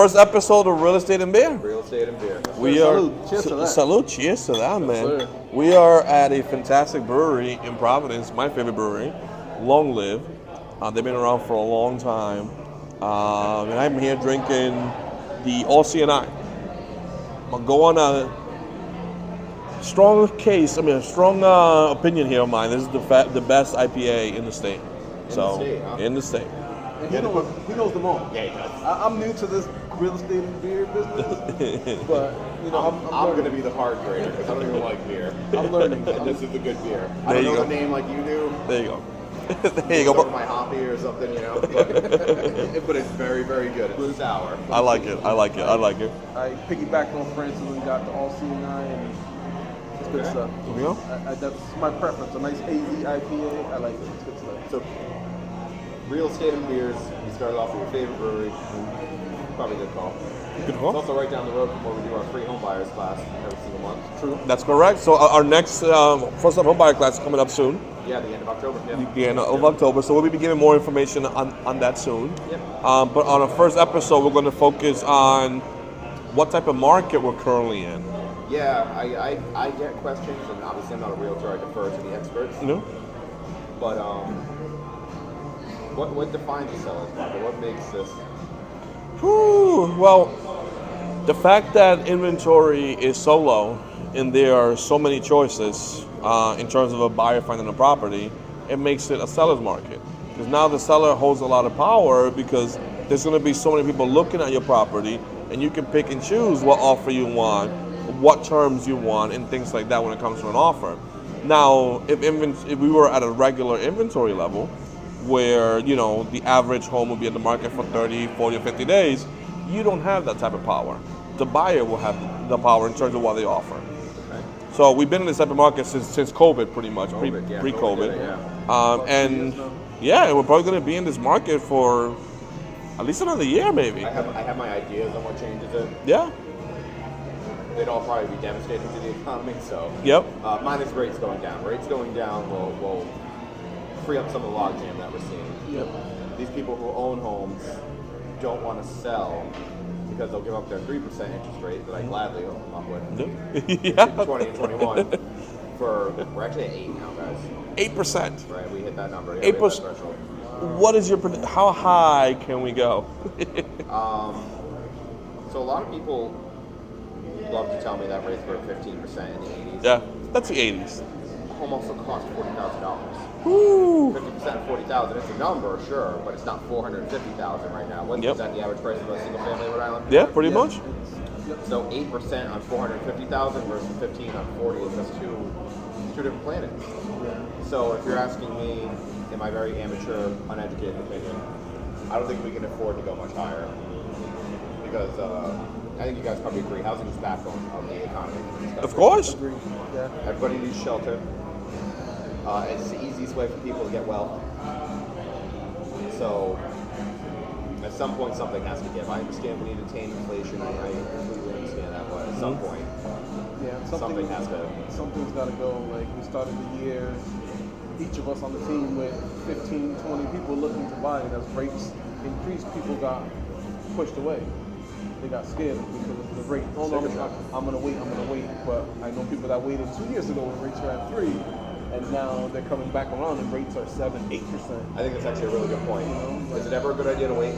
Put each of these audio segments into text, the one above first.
first episode of Real Estate and Beer. Real Estate and Beer. We Salute. Cheers to that. Salute. Cheers to that, man. sir. We are at a fantastic brewery in Providence, my favorite brewery, Long Live. They've been around for a long time. And I'm here drinking the All CNI. I'll go on a strong opinion here of mine. This is the best IPA in the state. In the state. And he knows them all. Yeah, he does. I'm new to this real estate and beer business, but I'm going to be the hard grader because I don't even like beer. I'm learning. And this is the good beer. I There don't you know go. the name like you do. There you go. There you go. Over my hoppy or something, but it's very, very good. It's sour. I like it. I piggybacked on Francis and got the All CNI, and it's good stuff. There we go. That's my preference. A nice AZ IPA. I like it. It's good stuff. So, Real Estate and Beers, you started off with your favorite brewery. Probably a good call. Good It's call. also right down the road from where we do our free home buyers class every single month. True. That's correct. So our next first-time homebuyer class is coming up soon. Yeah, the end of October. Yeah. The end of October. So we'll be giving more information on that soon. Yep. But on our first episode, we're going to focus on what type of market we're currently in. Yeah, I get questions, and obviously I'm not a realtor. I defer to the experts. You know? But what defines a seller's market? What makes this? Whew, well, the fact that inventory is so low and there are so many choices in terms of a buyer finding a property, it makes it a seller's market. Because now the seller holds a lot of power because there's going to be so many people looking at your property, and you can pick and choose what offer you want, what terms you want, and things like that when it comes to an offer. Now, if we were at a regular inventory level, where, you know, the average home will be at the market for 30, 40, or 50 days, you don't have that type of power. The buyer will have the power in terms of what they offer. Okay. So we've been in this type of market since COVID, pretty much, COVID, pre-COVID. yeah. And we're probably going to be in this market for at least another year, maybe. I have my ideas on what changes it. Yeah. They'd all probably be devastating to the economy. So. Yep. Mine is rates going down. Rates going down will free up some of the logjam that we're seeing. Yep. These people who own homes don't want to sell because they'll give up their 3% interest rate that I gladly hook them up with. Yeah. 20 and 21. We're actually at 8 now, guys. 8%. Right, we hit that number. Yeah, 8%. we hit that threshold. What is how high can we go? So a lot of people love to tell me that rates were 15% in the 80s. Yeah, that's the 80s. Home also cost $40,000. Woo! 50% of $40,000. It's a number, sure, but it's not $450,000 right now. What is that the average price of a single family in Rhode Island? Yeah, pretty much. So 8% on $450,000 versus 15 on 40 is just two different planets. So if you're asking me, in my very amateur, uneducated opinion, I don't think we can afford to go much higher because I think you guys probably agree. Housing is the backbone of the economy. Of course. Yeah. Everybody needs shelter. It's the easiest way for people to get wealth. So, at some point, something has to give. I understand we need to tame inflation. I completely understand that, but at some point, something has to. Something's got to go. Like, we started the year, each of us on the team with 15, 20 people looking to buy, and as rates increased, people got pushed away. They got scared because of the rate. Oh no, I'm gonna wait. But I know people that waited 2 years ago when rates were at 3, and now they're coming back around and rates are 7, 8%. I think that's actually a really good point. Is it ever a good idea to wait?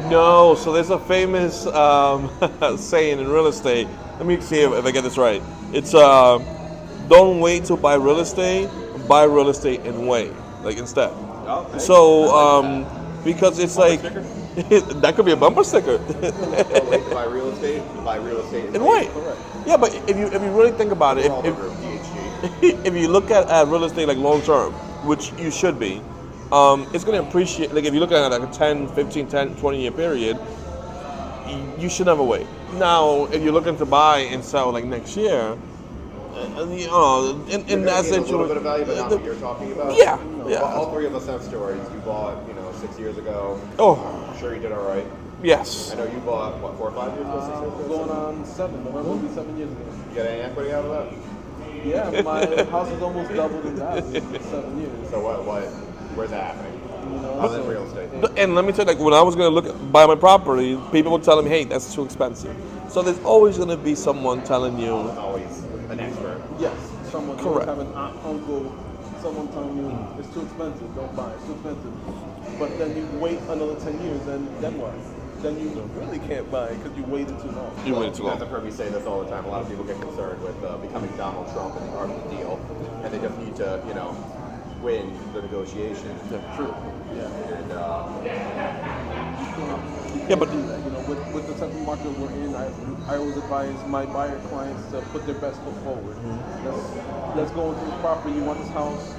No. So there's a famous saying in real estate. Let me see if I get this right. It's don't wait to buy real estate. Buy real estate and wait, like instead. Oh, hey. So because it's like. That could be a bumper sticker. Wait to buy real estate, and wait. Yeah, but if you really think about it, if you look at real estate like long term, which you should be, it's going to appreciate. Like if you look at like a 10, 15, 10, 20 year period, you should never wait. Now, if you're looking to buy and sell like next year, in that situation, a little bit of value, but not what you're talking about. Yeah. All three of us have stories. You bought, 6 years ago. Oh. I'm sure you did all right. Yes. I know you bought, 4 or 5 years ago, 6 years ago? Going on 7. November will be 7 years ago. You get any equity out of that? Yeah, my house is almost doubled in value in 7 years. So where's that happening? You know, Other than real estate. And let me tell you, like when I was going to buy my property, people would tell me, "Hey, that's too expensive." So there's always going to be someone telling you, It's always an expert. yes, someone you Correct. always have an aunt, uncle, someone telling you it's too expensive, don't buy it, it's too expensive. But then you wait another 10 years, and then what? Then you really can't buy it because you waited too long. "You waited too long." I've heard me say this all the time. A lot of people get concerned with becoming Donald Trump and the art of the deal, and they just need to, win the negotiation. True. Yeah. And Yeah, but with the type of market we're in, I always advise my buyer clients to put their best foot forward. Let's go into this property. You want this house?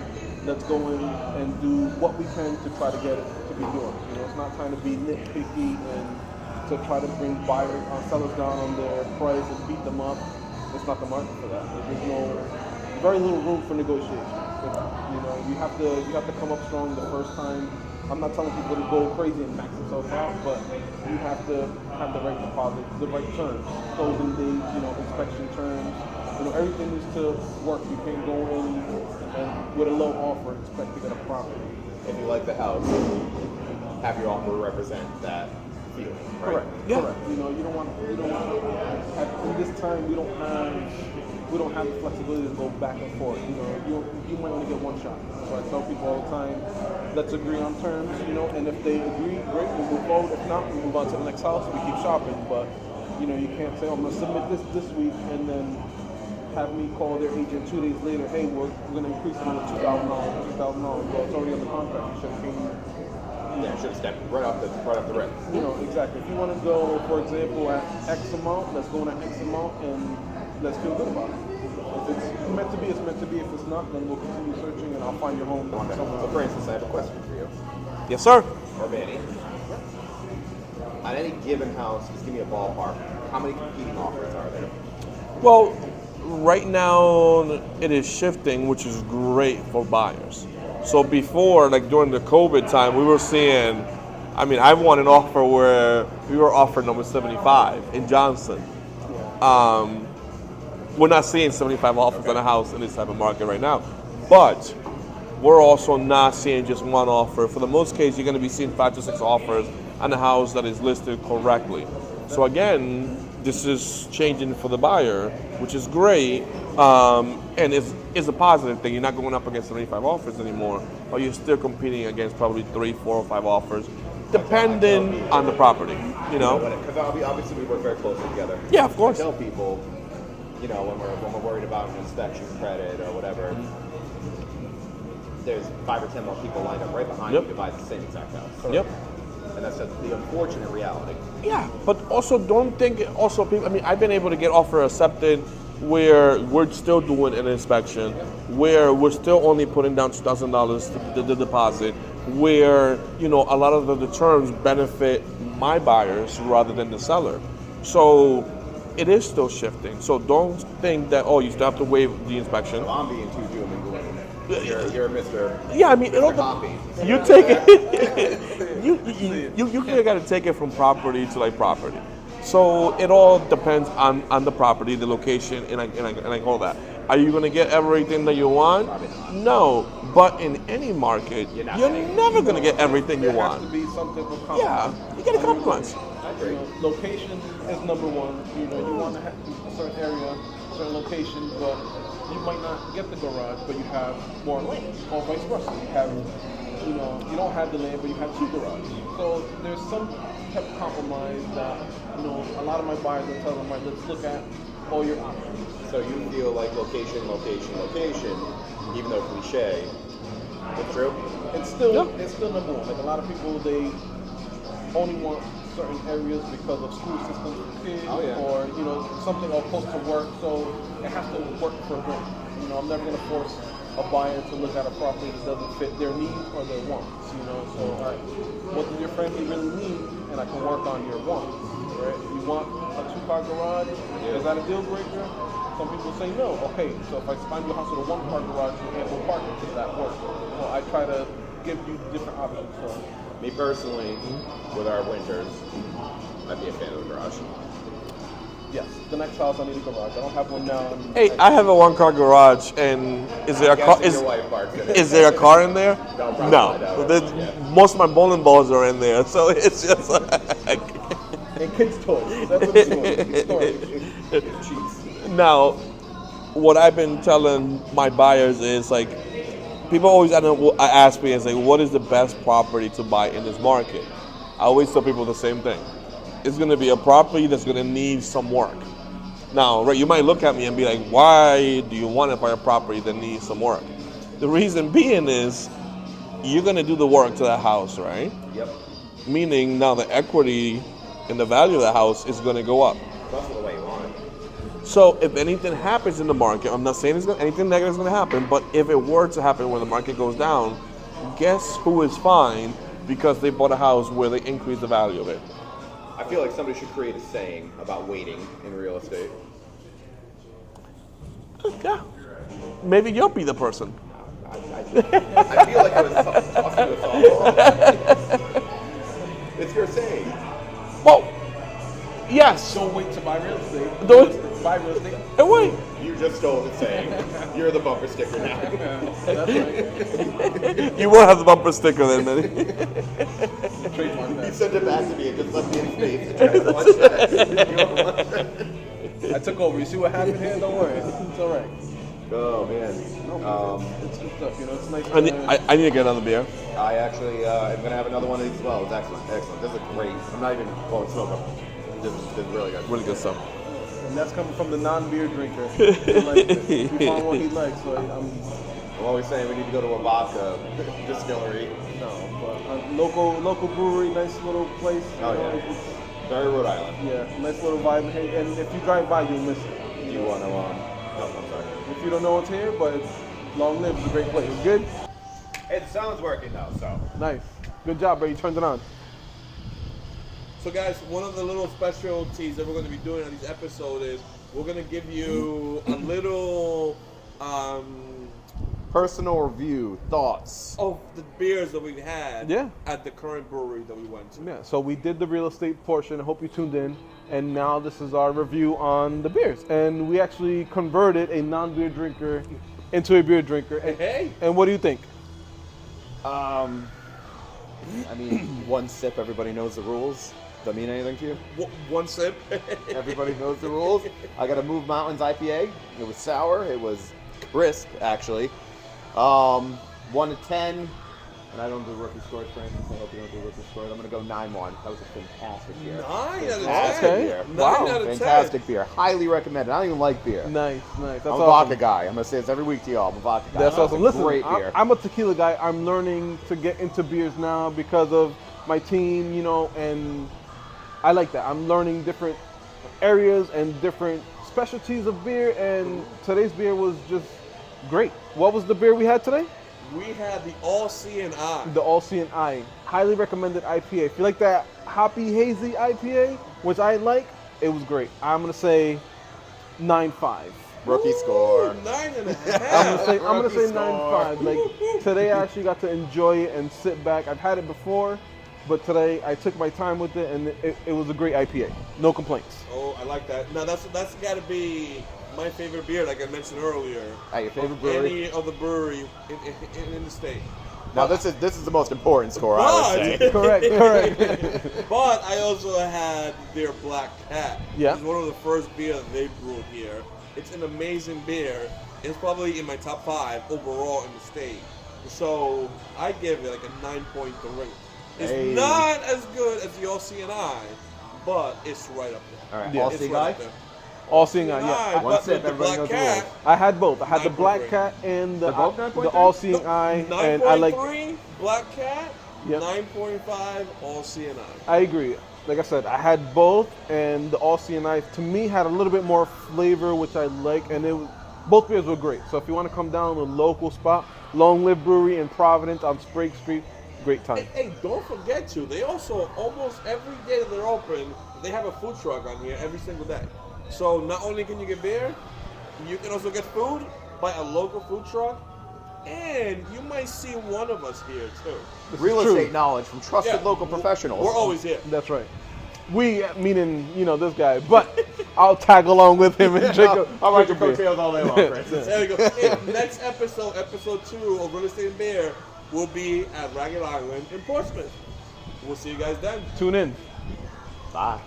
Let's go in and do what we can to try to get it to be yours. It's not trying to be nitpicky and to try to bring buyers, sellers down on their price and beat them up. It's not the market for that. There's very little room for negotiation. You have to come up strong the first time. I'm not telling people to go crazy and max themselves out, but you have to have the right deposit, the right terms, closing dates, inspection terms. Everything needs to work. You can't go in and with a low offer and expect to get a profit. if you like the house, have your offer represent that feeling. Right? Correct. Yeah. Correct. You don't want in this time we don't have the flexibility to go back and forth. You might only get one shot. So I tell people all the time, let's agree on terms, and if they agree, great, we'll move forward. If not, we move on to the next house, we keep shopping. But you can't say, I'm gonna submit this week and then have me call their agent 2 days later, hey, we're gonna increase it another $2,000, $3,000. Well, it's already under contract, you should have paid me. Yeah, should have stepped right off the rip. Exactly. If you want to go, for example, at X amount, let's go in at X amount and let's feel good about it. If it's meant to be, it's meant to be. If it's not, then we'll continue searching and I'll find your home somewhere So, else. for instance, I have a question for you, Yes, sir. or Manny. On any given house, just give me a ballpark. How many competing offers are there? Well, right now it is shifting, which is great for buyers. So before, like during the COVID time, we were seeing, I won an offer where we were offered number 75 in Johnson. We're not seeing 75 offers on a house in this type of market right now. But we're also not seeing just one offer. For the most case, you're going to be seeing 5 to 6 offers on a house that is listed correctly. So again, this is changing for the buyer, which is great, and it's a positive thing. You're not going up against 75 offers anymore, but you're still competing against probably 3, 4, or 5 offers, depending on the property. Because obviously we work very closely together. Yeah, of course. I tell people, when we're worried about an inspection credit or whatever, there's 5 or 10 more people lined up right behind you to buy the same exact house. Yep. And that's just the unfortunate reality. Yeah, but also don't think. Also, people. I've been able to get offer accepted where we're still doing an inspection, where we're still only putting down $2,000 the deposit, where a lot of the terms benefit my buyers rather than the seller. So it is still shifting. So don't think that you still have to waive the inspection. So I'm being too doom and gloom. You're Mr. Yeah, it'll. Copy. You take it. you got to take it from property to like property. So it all depends on the property, the location, and I call that. Are you going to get everything that you want? Probably not. No, but in any market, you're never going to get everything you There has to want. be some type of compromise. Yeah, you get a compromise. I agree. Location is number one. You want to have a certain area, a certain location, but you might not get the garage, but you have more land, or vice versa. You don't have the land, but you have 2 garages. So there's some type of compromise that, a lot of my buyers will tell them, right, let's look at all your options. So you feel like location, even though cliche, it's true? It's still number one. Like a lot of people, they only want certain areas because of school systems for kids, or something or close to work. So it has to work for them. I'm never gonna force a buyer to look at a property that doesn't fit their needs or their wants. So all right, what does your family really need, and I can work on your wants. Right? You want a 2-car garage? Is that a deal breaker? Some people say no. Okay, so if I find you a house with a 1-car garage with ample parking, does that work? Well, I try to give you different options. So. Me personally, with our winters, I'd be a fan of the garage. Yes, the next house I need a garage. I don't have one now. Hey, I have a one-car garage, and is there a car? Guessing your wife parks in it. Is there a car in there? No, probably No. not. There's- Yeah. Most of my bowling balls are in there, so it's just like. And kids' toys. That's what it's doing. Storage. Cheats. Now, what I've been telling my buyers is like, people always ask me and say, what is the best property to buy in this market? I always tell people the same thing. It's going to be a property that's going to need some work. Now, right, you might look at me and be like, why do you want to buy a property that needs some work? The reason being is you're going to do the work to that house, right? Yep. Meaning now the equity and the value of the house is going to go up. That's the way you want it. So if anything happens in the market, I'm not saying anything negative is going to happen, but if it were to happen when the market goes down, guess who is fine because they bought a house where they increased the value of it? I feel like somebody should create a saying about waiting in real estate. Yeah. Maybe you'll be the person. I feel like I was tossing to a softball. It's your saying. Well, yes. Don't wait to buy real estate. Don't- Buy real estate. Hey, wait. You just stole the saying. You're the bumper sticker now. That's right. You will have the bumper sticker then, man. Trademark You that. sent it back to me and just left me in space. And tried to watch that. I took over. You see what happened here? Don't worry. It's all right. Oh man. It's good stuff. You know, it's nice. I need to get another beer. I actually am gonna have another one of these as well. It's excellent, excellent. This is great. I'm not even blowing smoke up. This is really good. Really good stuff. And that's coming from the non-beer drinker. He likes it. He found what he likes, so I'm always saying we need to go to a vodka distillery. but local brewery, nice little place. Oh you know, yeah. it's- Very Rhode Island. yeah, nice little vibe. Hey, and if you drive by, you'll miss it. Do you want to? Oh, I'm sorry. If you don't know what's here, but Long Live is a great place. Good? Hey, the sound's working though, so. Nice. Good job, bro. You turned it on. So guys, one of the little specialties that we're going to be doing on these episodes is we're going to give you a little Personal review, thoughts. of the beers that we've had Yeah. at the current brewery that we went to. Yeah, so we did the real estate portion. I hope you tuned in. And now this is our review on the beers. And we actually converted a non-beer drinker into a beer drinker. And, Hey. and what do you think? I mean, one sip, everybody knows the rules. Does that mean anything to you? One sip. Everybody knows the rules. I got a Move Mountains IPA. It was sour. It was crisp, actually. 1 to 10. And I don't do rookie scores, for instance. I hope you don't do rookie scores. I'm going to go 9-1. That was a fantastic beer. 9 out of 10. Fantastic beer. 9 Wow. out of 10. Fantastic beer. Highly recommended. I don't even like beer. Nice, nice. That's I'm a awesome. vodka guy. I'm going to say this every week to y'all. I'm a vodka guy. That's It's awesome. a Listen, great beer. I'm a tequila guy. I'm learning to get into beers now because of my team, you know, and I like that. I'm learning different areas and different specialties of beer, and today's beer was just great. What was the beer we had today? We had the All C&I. The All C&I. Highly recommended IPA. If you like that hoppy, hazy IPA, which I like, it was great. I'm going to say 9.5. Rookie score. 9.5. I'm gonna say Rookie score. 9.5. Like today, I actually got to enjoy it and sit back. I've had it before, but today I took my time with it, and it was a great IPA. No complaints. Oh, I like that. Now that's got to be my favorite beer, like I mentioned earlier. Hey, your favorite of brewery? Any of the brewery in the state. Now this is the most important score, I would say. Correct. But I also had their Black Cat. Yeah. It's one of the first beer that they brewed here. It's an amazing beer. It's probably in my top 5 overall in the state. So I give it like a 9.3. It's Hey. not as good as the All C&I, but it's right up there. All right, Yeah. all It's C right guy? up there. All seeing I, C&I, yeah. One but sip, with the everybody Black knows the Cat, rules. I had both. I had the 9.3. Black Cat and the They're both 9.3? All Seeing Eye, and I like. 9.3 Black Cat, Yep. 9.5 All C&I. I agree. Like I said, I had both, and the All C&I to me had a little bit more flavor, which I like, and both beers were great. So if you want to come down to a local spot, Long Live Brewery in Providence on Sprague Street, great time. Hey, don't forget to. They also, almost every day that they're open, they have a food truck on here every single day. So not only can you get beer, you can also get food by a local food truck, and you might see one of us here too. This Real is true. estate knowledge from trusted Yeah, local professionals. We're always here. That's right. We, meaning, this guy. But I'll tag along with him and drink a I'll write your drink a beer. coattails all day long, Francis. There we go. Hey, next episode, episode 2 of Real Estate and Beer, will be at Ragged Island in Portsmouth. We'll see you guys then. Tune in. Bye.